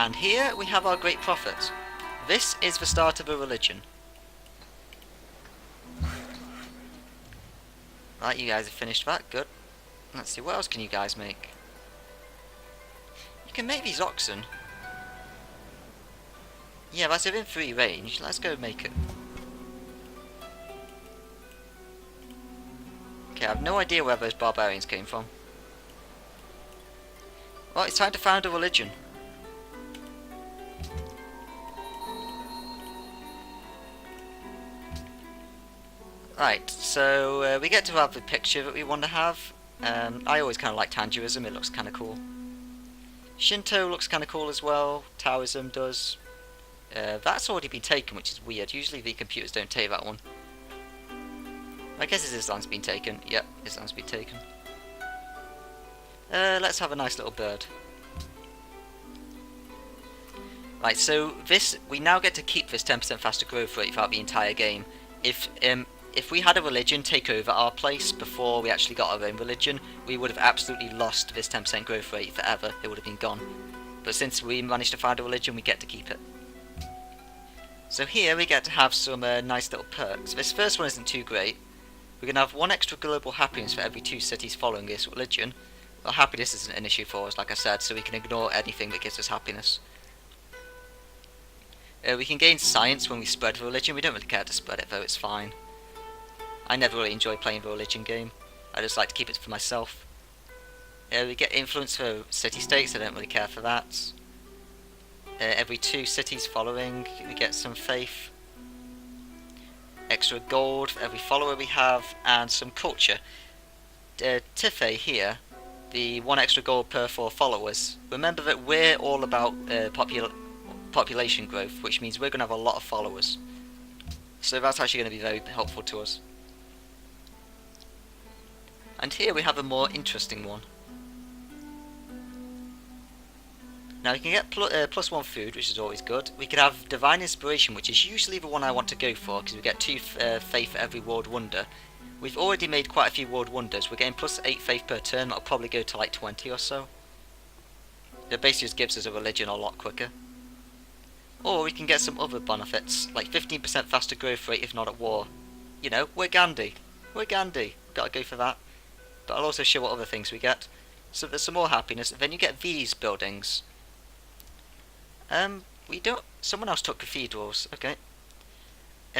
And here we have our great prophet. This is the start of a religion. Right, you guys have finished that, good. Let's see, what else can you guys make? You can make these oxen. Yeah, that's within free range, let's go make it. Okay, I have no idea where those barbarians came from. Well, it's time to found a religion. Right, so we get to have the picture that we want to have. I always kind of like Tangerism, it looks kind of cool. Shinto looks kind of cool as well, Taoism does. That's already been taken, which is weird. Usually the computers don't take that one. I guess Islam's been taken. Yep, Islam's been taken. Let's have a nice little bird. Right, so this, we now get to keep this 10% faster growth rate throughout the entire game. If we had a religion take over our place before we actually got our own religion, we would have absolutely lost this 10% growth rate forever. It would have been gone. But since we managed to find a religion, we get to keep it. So here we get to have some nice little perks. This first one isn't too great. We're going to have 1 extra global happiness for every 2 cities following this religion. Well, happiness isn't an issue for us, like I said, so we can ignore anything that gives us happiness. We can gain science when we spread the religion. We don't really care to spread it though, it's fine. I never really enjoy playing the religion game. I just like to keep it for myself. We get influence for city-states, I don't really care for that. Every 2 cities following, we get some faith. Extra gold for every follower we have, and some culture. Tiffé here, the 1 extra gold per 4 followers. Remember that we're all about population growth, which means we're going to have a lot of followers. So that's actually going to be very helpful to us. And here we have a more interesting one. Now we can get plus 1 food, which is always good. We can have Divine Inspiration, which is usually the one I want to go for, because we get 2 faith for every World Wonder. We've already made quite a few World Wonders. We're getting plus 8 faith per turn, that'll probably go to like 20 or so. It basically just gives us a religion a lot quicker. Or we can get some other benefits, like 15% faster growth rate if not at war. You know, we're Gandhi. We're Gandhi. Gotta go for that. But I'll also show what other things we get. So there's some more happiness. Then you get these buildings. Someone else took cathedrals. Okay.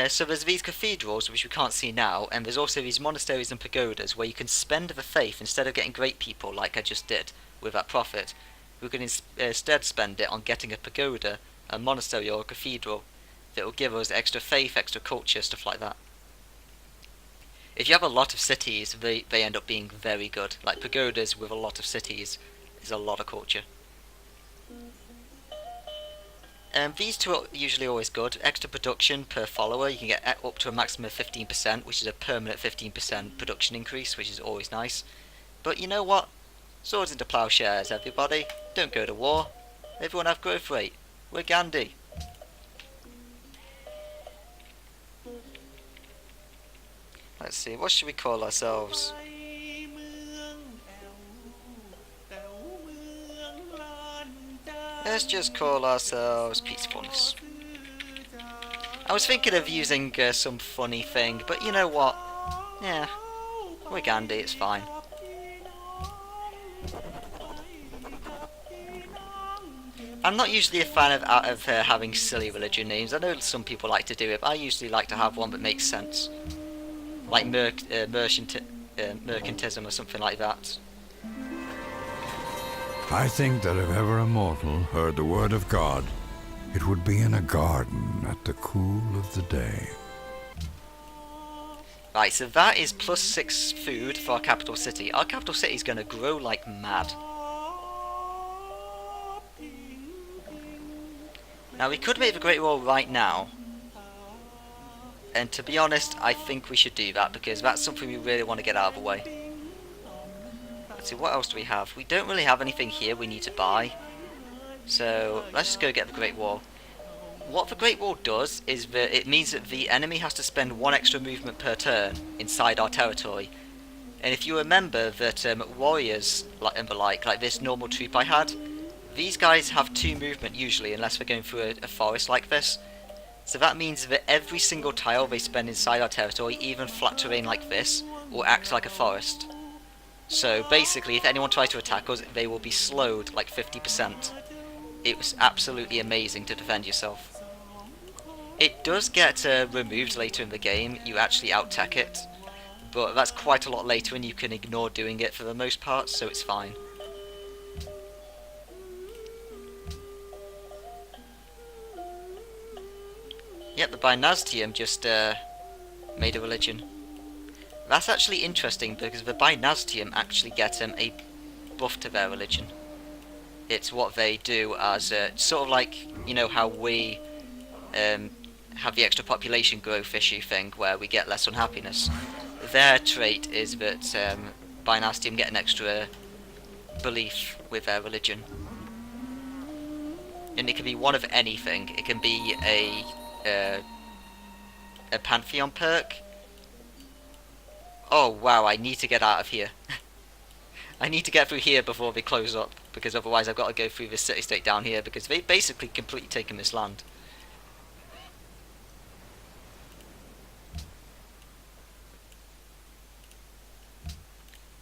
So there's these cathedrals, which we can't see now, and there's also these monasteries and pagodas where you can spend the faith instead of getting great people like I just did with that prophet. We can instead spend it on getting a pagoda, a monastery or a cathedral that will give us extra faith, extra culture, stuff like that. If you have a lot of cities, they end up being very good. Like pagodas with a lot of cities is a lot of culture. These 2 are usually always good. Extra production per follower, you can get up to a maximum of 15%, which is a permanent 15% production increase, which is always nice. But you know what? Swords into plowshares, everybody. Don't go to war. Everyone have growth rate. We're Gandhi. Let's see, what should we call ourselves? Let's just call ourselves Peacefulness. I was thinking of using some funny thing, but you know what? Yeah, we're Gandhi, it's fine. I'm not usually a fan of having silly religion names. I know some people like to do it, but I usually like to have one that makes sense. Like mercantism or something like that. I think that if ever a mortal heard the word of God, it would be in a garden at the cool of the day. Right, so that is plus 6 food for our capital city. Our capital city is going to grow like mad. Now we could make the Great Wall right now. And to be honest, I think we should do that, because that's something we really want to get out of the way. Let's see, what else do we have? We don't really have anything here we need to buy. So, let's just go get the Great Wall. What the Great Wall does is that it means that the enemy has to spend 1 extra movement per turn inside our territory. And if you remember that warriors, like this normal troop I had, these guys have 2 movement usually, unless we're going through a forest like this. So that means that every single tile they spend inside our territory, even flat terrain like this, will act like a forest. So basically, if anyone tries to attack us, they will be slowed like 50%. It was absolutely amazing to defend yourself. It does get removed later in the game, you actually out-tech it, but that's quite a lot later and you can ignore doing it for the most part, so it's fine. Yep, the Byzantium just made a religion. That's actually interesting because the Byzantium actually get a buff to their religion. It's what they do as sort of like, you know how we have the extra population growth issue thing where we get less unhappiness. Their trait is that Byzantium get an extra belief with their religion. And it can be one of anything. It can be a Pantheon perk. Oh wow, I need to get out of here. I need to get through here before they close up, because otherwise I've got to go through this city-state down here, because they've basically completely taken this land.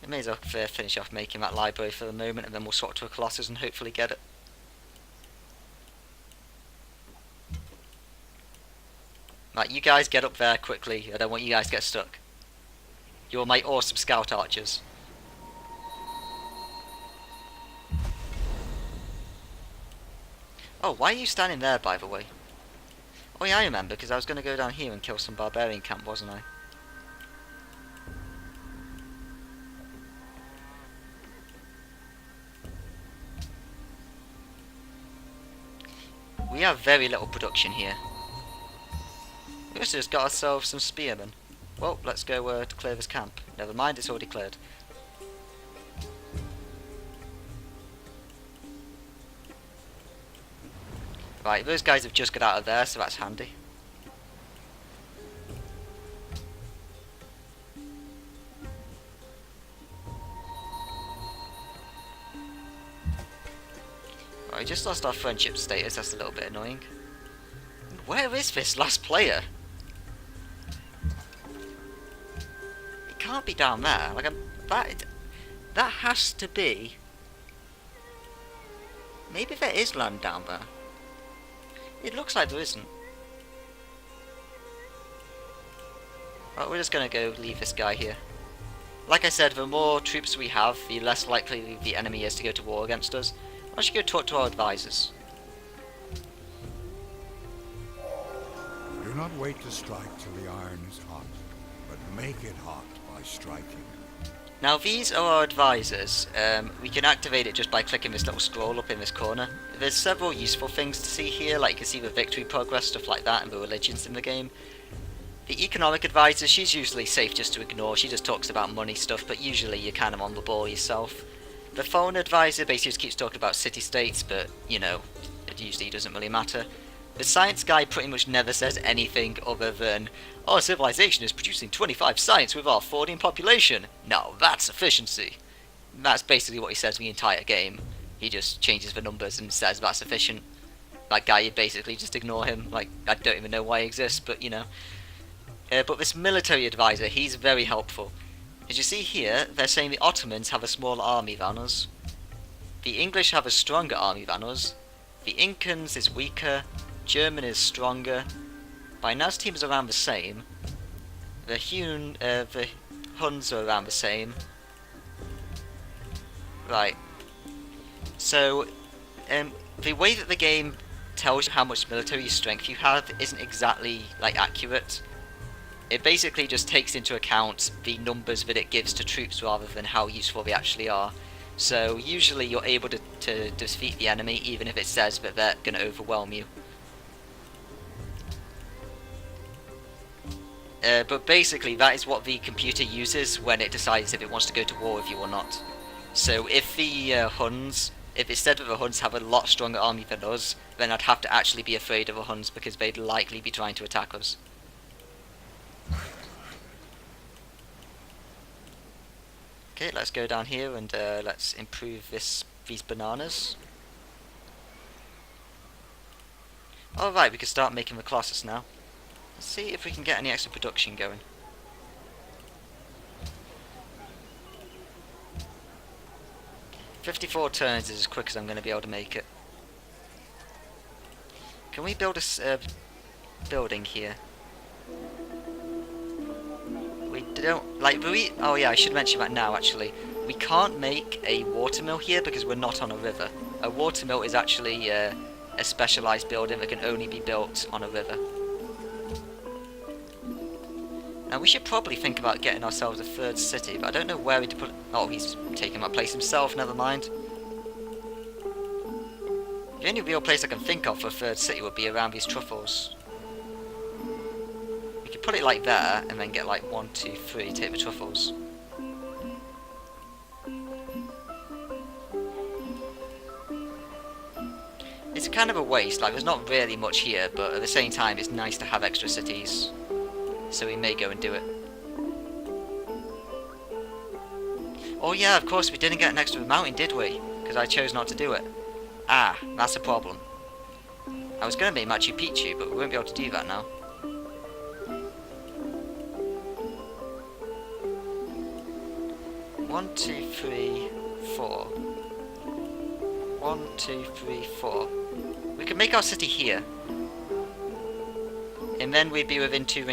I may as well finish off making that library for the moment, and then we'll swap to a Colossus and hopefully get it. Right, you guys get up there quickly, I don't want you guys to get stuck. You're my awesome scout archers. Oh, why are you standing there, by the way? Oh yeah, I remember, because I was going to go down here and kill some barbarian camp, wasn't I? We have very little production here. We also just got ourselves some spearmen. Well, let's go to clear this camp. Never mind, it's already cleared. Right, those guys have just got out of there, so that's handy. Right, we just lost our friendship status, that's a little bit annoying. Where is this last player? It can't be down there. Like, that has to be... Maybe there is land down there. It looks like there isn't. Right, we're just gonna go leave this guy here. Like I said, the more troops we have, the less likely the enemy is to go to war against us. Why don't you go talk to our advisors? Do not wait to strike till the iron is hot, but make it hot by striking. Now these are our advisors. We can activate it just by clicking this little scroll up in this corner. There's several useful things to see here, like you can see the victory progress, stuff like that, and the religions in the game. The economic advisor, she's usually safe just to ignore. She just talks about money stuff, but usually you're kind of on the ball yourself. The foreign advisor basically just keeps talking about city-states, but, you know, it usually doesn't really matter. The science guy pretty much never says anything other than, our civilization is producing 25 science with our 14 population. Now that's efficiency. That's basically what he says the entire game. He just changes the numbers and says that's efficient. That guy, you basically just ignore him. Like, I don't even know why he exists, but you know. But this military advisor, he's very helpful. As you see here, they're saying the Ottomans have a smaller army than us. The English have a stronger army than us. The Incans is weaker. German is stronger. Byzantium is around the same. The Huns are around the same. Right. So, the way that the game tells you how much military strength you have isn't exactly, like, accurate. It basically just takes into account the numbers that it gives to troops rather than how useful they actually are. So, usually you're able to defeat the enemy even if it says that they're going to overwhelm you. But basically, that is what the computer uses when it decides if it wants to go to war with you or not. So if the Huns, if it said that the Huns have a lot stronger army than us, then I'd have to actually be afraid of the Huns because they'd likely be trying to attack us. Okay, let's go down here and let's improve these bananas. Alright, we can start making the Colossus now. Let's see if we can get any extra production going. "54 turns is as quick as I'm going to be able to make it." Can we build a building here? We don't, like, oh yeah, I should mention that now actually. We can't make a watermill here because we're not on a river. A watermill is actually a specialised building that can only be built on a river. Now we should probably think about getting ourselves a third city, but I don't know where to put it. Oh, he's taking my place himself, never mind. The only real place I can think of for a third city would be around these truffles. We could put it like there, and then get like 1, 2, 3, take the truffles. It's kind of a waste, like there's not really much here, but at the same time it's nice to have extra cities. So we may go and do it. Oh yeah, of course we didn't get next to the mountain, did we? Because I chose not to do it. Ah, that's a problem. I was going to make Machu Picchu, but we won't be able to do that now. One, 2, 3, 4. 1, 2, 3, 4. We can make our city here. And then we'd be within 2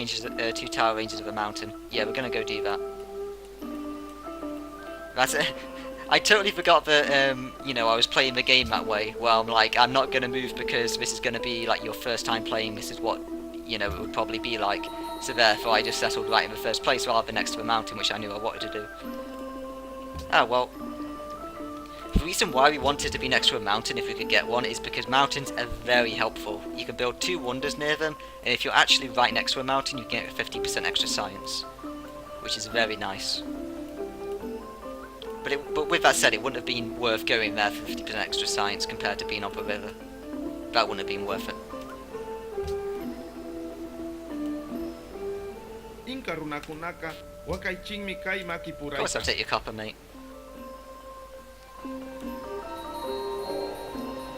tower ranges of a mountain. Yeah, we're gonna go do that. That's it. I totally forgot that, you know, I was playing the game that way. Well, I'm like, I'm not gonna move because this is gonna be like your first time playing. This is what, you know, it would probably be like. So therefore, I just settled right in the first place rather than next to the mountain, which I knew I wanted to do. Ah, well. The reason why we wanted to be next to a mountain, if we could get one, is because mountains are very helpful. You can build 2 wonders near them, and if you're actually right next to a mountain, you get 50% extra science, which is very nice. But with that said, it wouldn't have been worth going there for 50% extra science compared to being up a river. That wouldn't have been worth it. Of course I'll take your copper, mate.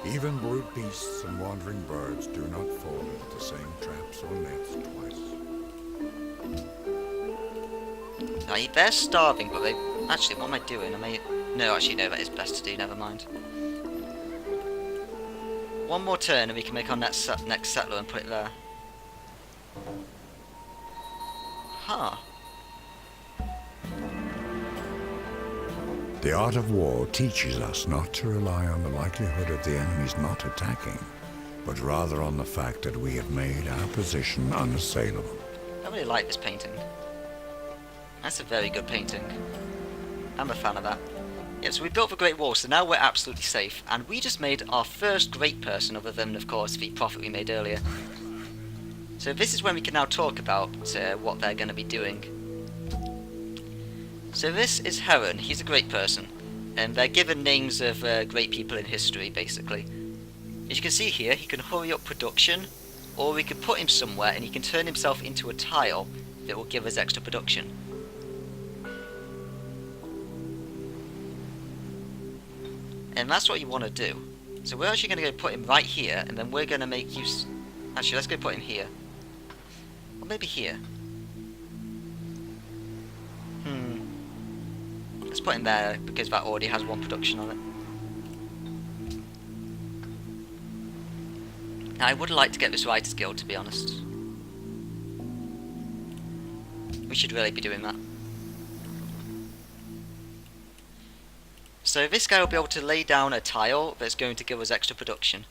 Even brute beasts and wandering birds do not fall into the same traps or nets twice. Now, they're starving, but they... Actually, what am I doing? No, actually, no, that is best to do, never mind. One more turn and we can make our next settler and put it there. Huh. The art of war teaches us not to rely on the likelihood of the enemies not attacking, but rather on the fact that we have made our position unassailable. I really like this painting. That's a very good painting. I'm a fan of that. Yeah, so we built the Great Wall, so now we're absolutely safe. And we just made our first great person, other than, of course, the prophet we made earlier. So this is when we can now talk about what they're going to be doing. So this is Heron. He's a great person. And they're given names of great people in history, basically. As you can see here, he can hurry up production, or we can put him somewhere and he can turn himself into a tile that will give us extra production. And that's what you want to do. So we're actually going to go put him right here, and then we're going to make use... Actually, let's go put him here. Or maybe here. Let's put him there, because that already has 1 production on it. Now, I would like to get this Writer's Guild, to be honest. We should really be doing that. So this guy will be able to lay down a tile that's going to give us extra production.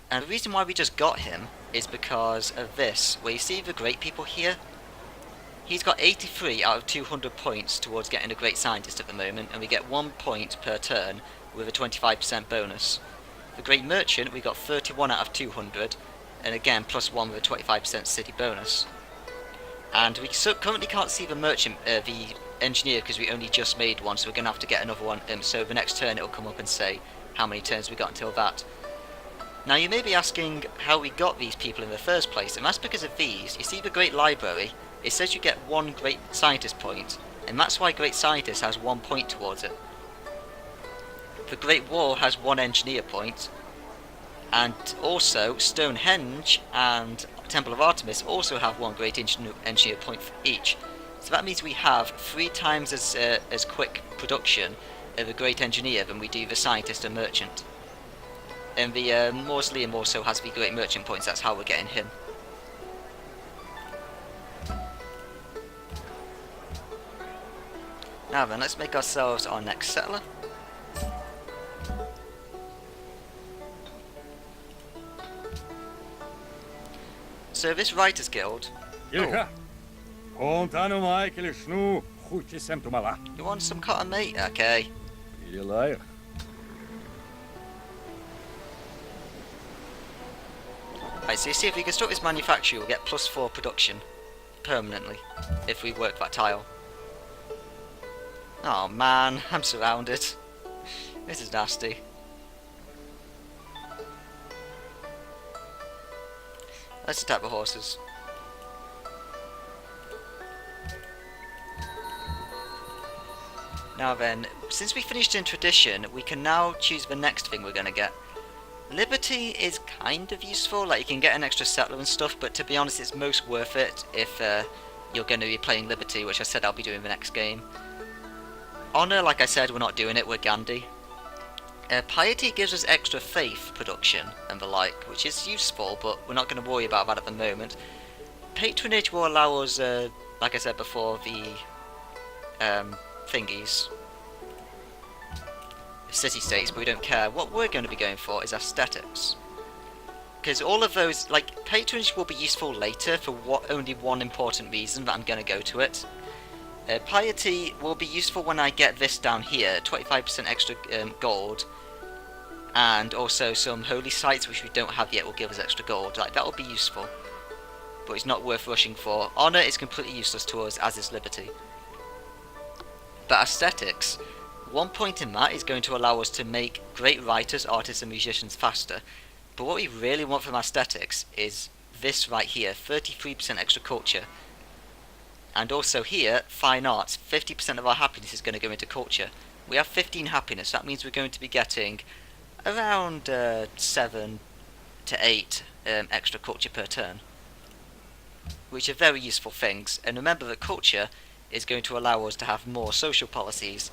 And the reason why we just got him is because of this, where you see the great people here? He's got 83 out of 200 points towards getting a great scientist at the moment, and we get 1 point per turn with a 25% bonus. The great merchant, we got 31 out of 200, and again plus 1 with a 25% city bonus. And we currently can't see the merchant, the engineer, because we only just made one, so we're going to have to get another one. So the next turn it'll come up and say how many turns we got until that. Now you may be asking how we got these people in the first place, and that's because of these. You see the Great Library? It says you get 1 Great Scientist point, and that's why Great Scientist has 1 point towards it. The Great Wall has 1 Engineer point, And also, Stonehenge and Temple of Artemis also have one great engineer point for each. So that means we have 3 times as quick production of a great engineer than we do the scientist and merchant. And the mausoleum also has the great merchant points, that's how we're getting him. Now then, let's make ourselves our next settler. So this Writers Guild... Ilka, kontanu Michael snu, goedje sem to mala. You want some cotton, mate? Okay. You liar. Right, so you see, if we construct this manufactory, we'll get +4 production permanently if we work that tile. Oh man, I'm surrounded. This is nasty. Let's attack the horses. Now then, since we finished in tradition, we can now choose the next thing we're going to get. Liberty is kind of useful, like you can get an extra settler and stuff, but to be honest it's most worth it if you're going to be playing Liberty, which I said I'll be doing the next game. Honour, like I said, we're not doing it, we're Gandhi. Piety gives us extra faith production and the like, which is useful, but we're not going to worry about that at the moment. Patronage will allow us, like I said before, the thingies, city-states, but we don't care. What we're going to be going for is aesthetics. Because all of those, like, patronage will be useful later for only one important reason, that I'm going to go to it. Piety will be useful when I get this down here, 25% extra gold, and also some holy sites which we don't have yet will give us extra gold. Like, that will be useful, but it's not worth rushing for. Honour is completely useless to us, as is liberty. But aesthetics, one point in that is going to allow us to make great writers, artists and musicians faster. But what we really want from aesthetics is this right here, 33% extra culture. And also here, fine arts, 50% of our happiness is going to go into culture. We have 15 happiness, that means we're going to be getting around 7 to 8 extra culture per turn. Which are very useful things, and remember that culture is going to allow us to have more social policies.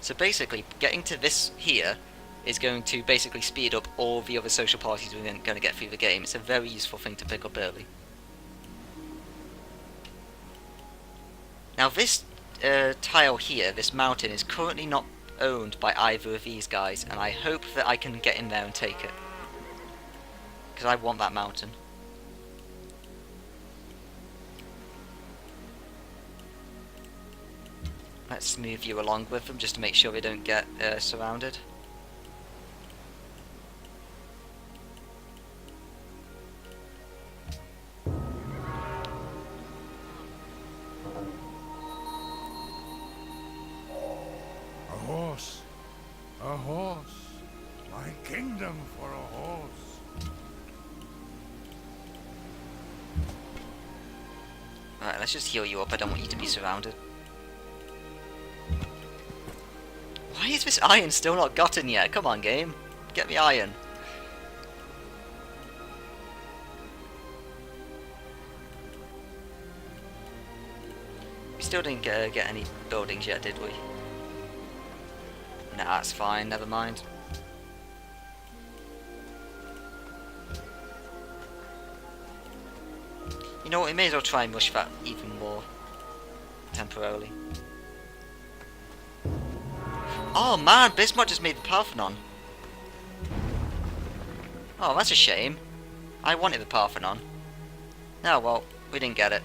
So basically, getting to this here is going to basically speed up all the other social policies we're going to get through the game. It's a very useful thing to pick up early. Now this tile here, this mountain, is currently not owned by either of these guys, and I hope that I can get in there and take it. Because I want that mountain. Let's move you along with them just to make sure we don't get surrounded. A horse. My kingdom for a horse. Right, let's just heal you up. I don't want you to be surrounded. Why is this iron still not gotten yet? Come on, game. Get me iron. We still didn't get any buildings yet, did we? Nah, that's fine. Never mind. You know what? We may as well try and rush that even more temporarily. Oh man, Bismarck just made the Parthenon. Oh, that's a shame. I wanted the Parthenon. Oh well, we didn't get it.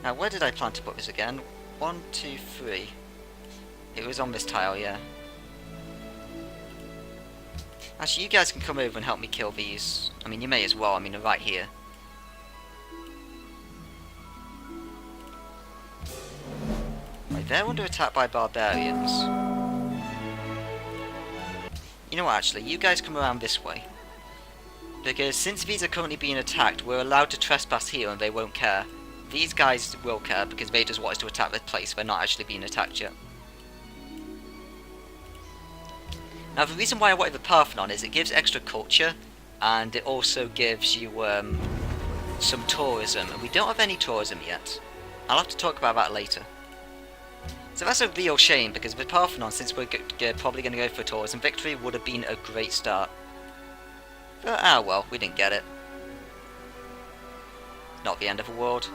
Now, where did I plan to put this again? 1, 2, 3. It was on this tile, yeah. Actually, you guys can come over and help me kill these. I mean, you may as well. I mean, they're right here. Right, they're under attack by barbarians. You know what, actually, you guys come around this way. Because since these are currently being attacked, we're allowed to trespass here and they won't care. These guys will care because they just want us to attack this place. They're not actually being attacked yet. Now the reason why I wanted the Parthenon is it gives extra culture, and it also gives you some tourism, and we don't have any tourism yet. I'll have to talk about that later. So that's a real shame, because the Parthenon, since we're probably going to go for a tourism victory, would have been a great start. But well, we didn't get it. Not the end of the world.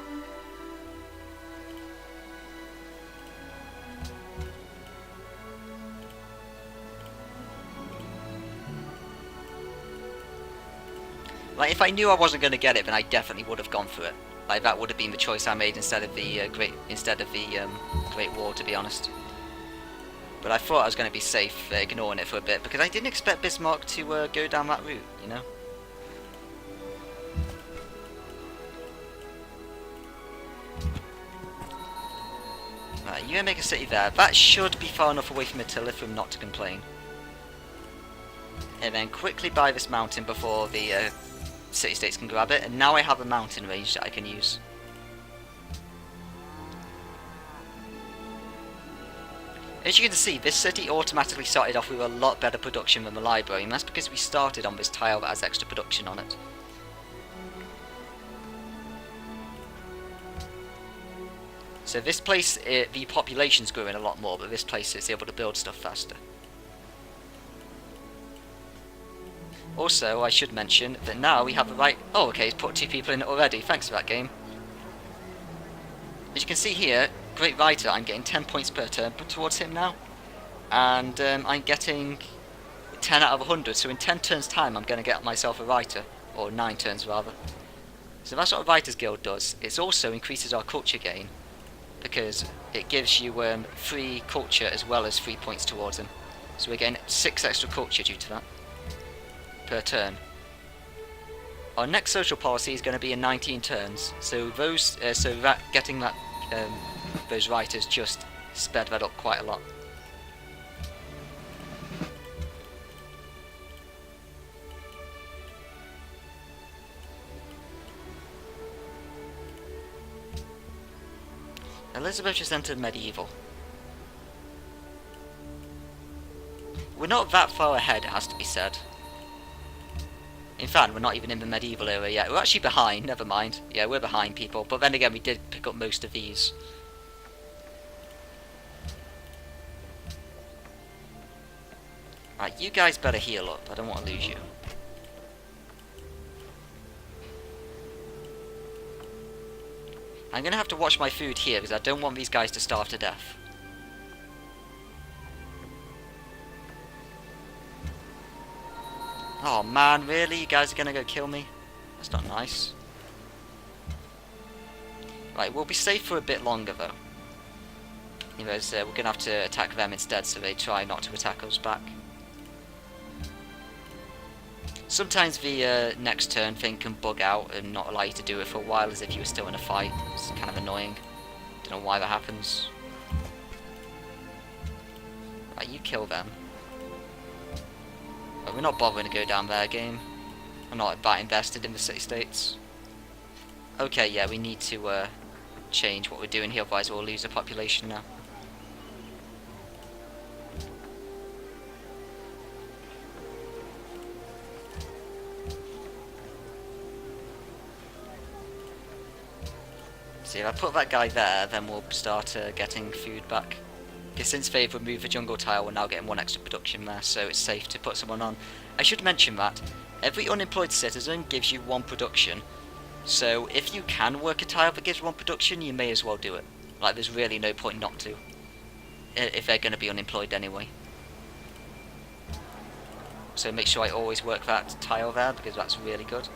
Like, if I knew I wasn't going to get it, then I definitely would have gone for it. Like, that would have been the choice I made instead of the Great War, to be honest. But I thought I was going to be safe ignoring it for a bit, because I didn't expect Bismarck to go down that route, you know? Right, you make a city there. That should be far enough away from Attila for him not to complain. And then quickly buy this mountain before the city-states can grab it, and now I have a mountain range that I can use. As you can see, this city automatically started off with a lot better production than the library, and that's because we started on this tile that has extra production on it. So this place, the population's growing a lot more, but this place is able to build stuff faster. Also, I should mention that now we have the right... Oh, okay, it's put 2 people in it already. Thanks for that, game. As you can see here, Great Writer, I'm getting 10 points per turn towards him now. And I'm getting 10 out of 100, so in 10 turns time I'm going to get myself a Writer. Or 9 turns, rather. So that's what a Writers Guild does. It also increases our culture gain, because it gives you free culture as well as 3 points towards him. So we're getting 6 extra culture due to that. Per turn. Our next social policy is going to be in 19 turns, so those, getting that those writers just sped that up quite a lot. Elizabeth just entered medieval. We're not that far ahead, it has to be said. In fact, we're not even in the medieval era yet. We're actually behind, never mind. Yeah, we're behind people. But then again, we did pick up most of these. Right, you guys better heal up. I don't want to lose you. I'm going to have to watch my food here, because I don't want these guys to starve to death. Oh man, really? You guys are gonna go kill me? That's not nice. Right, we'll be safe for a bit longer though. You know, we're gonna have to attack them instead, so they try not to attack us back. Sometimes the next turn thing can bug out and not allow you to do it for a while, as if you were still in a fight. It's kind of annoying. Don't know why that happens. Right, you kill them. But we're not bothering to go down there, game. I'm not that invested in the city-states. Okay, yeah, we need to change what we're doing here, otherwise we'll lose the population now. See, if I put that guy there, then we'll start getting food back. Because since they've removed the jungle tile, we're now getting 1 extra production there, so it's safe to put someone on. I should mention that every unemployed citizen gives you 1 production, so if you can work a tile that gives 1 production, you may as well do it. Like, there's really no point not to, if they're going to be unemployed anyway. So make sure I always work that tile there, because that's really good.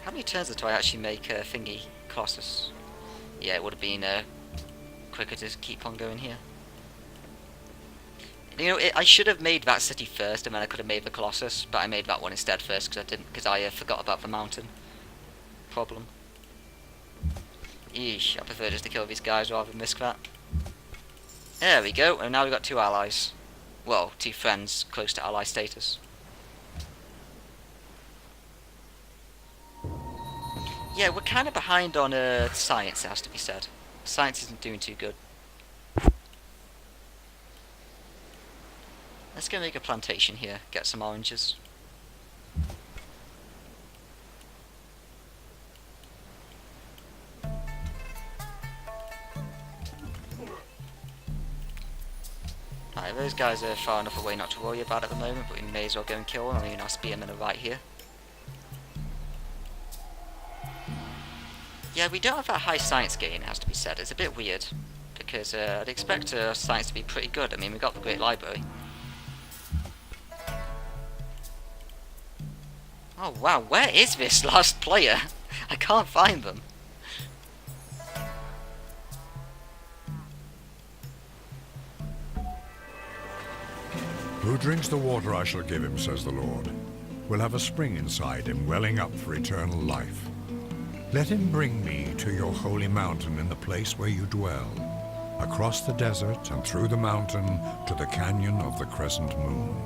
How many turns until I actually make a thingy Colossus? Yeah, it would have been quicker to keep on going here. You know, I should have made that city first, and then I could have made the Colossus, but I made that one instead first because I forgot about the mountain problem. Eesh, I prefer just to kill these guys rather than risk that. There we go, and now we've got 2 allies. Well, 2 friends close to ally status. Yeah, we're kind of behind on science, it has to be said. Science isn't doing too good. Let's go make a plantation here, get some oranges. Alright, those guys are far enough away not to worry about at the moment, but we may as well go and kill them. I mean, our spearmen are right here. Yeah, we don't have that high science gain, it has to be said. It's a bit weird, because I'd expect science to be pretty good. I mean, we've got the Great Library. Oh wow, where is this last player? I can't find them. Who drinks the water I shall give him, says the Lord, will have a spring inside him, welling up for eternal life. Let him bring me to your holy mountain in the place where you dwell, across the desert and through the mountain to the canyon of the crescent moon.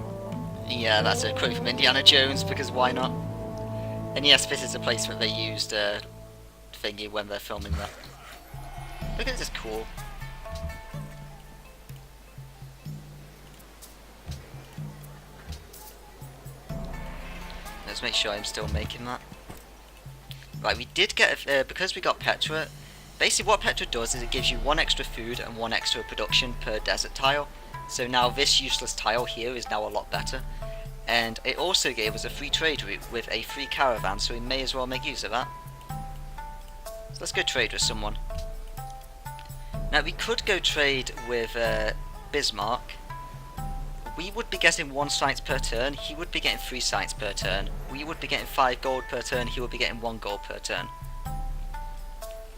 Yeah, that's a quote from Indiana Jones, because why not? And yes, this is a place that they used thingy when they're filming that. Look at this, cool. Let's make sure I'm still making that. Right, we did get, because we got Petra, basically what Petra does is it gives you 1 extra food and 1 extra production per desert tile. So now this useless tile here is now a lot better. And it also gave us a free trade route with a free caravan, so we may as well make use of that. So let's go trade with someone. Now we could go trade with Bismarck. We would be getting 1 science per turn, he would be getting 3 science per turn. We would be getting 5 gold per turn, he would be getting 1 gold per turn.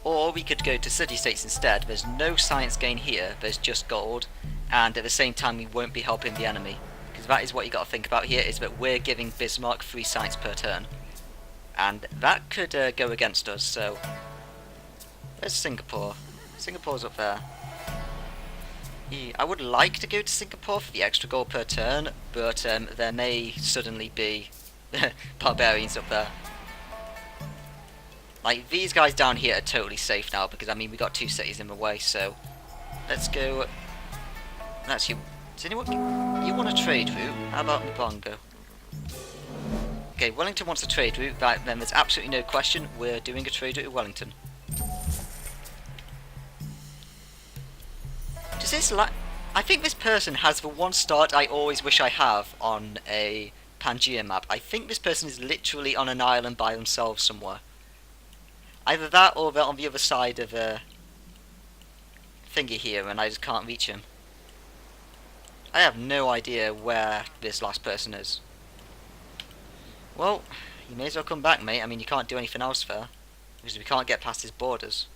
Or we could go to city-states instead. There's no science gain here, there's just gold, and at the same time we won't be helping the enemy. Because that is what you got to think about here, is that we're giving Bismarck 3 science per turn. And that could go against us, so... There's Singapore. Singapore's up there. I would like to go to Singapore for the extra gold per turn, but there may suddenly be barbarians up there. Like, these guys down here are totally safe now, because I mean, we got 2 cities in the way, so... Let's go... That's you. Does anyone... You want a trade route? How about Mbongo? Okay, Wellington wants a trade route, right, then there's absolutely no question, we're doing a trade route with Wellington. Does this I think this person has the one start I always wish I have on a Pangaea map. I think this person is literally on an island by themselves somewhere. Either that or they're on the other side of a thingy here and I just can't reach him. I have no idea where this last person is. Well, you may as well come back, mate. I mean, you can't do anything else there, because we can't get past his borders.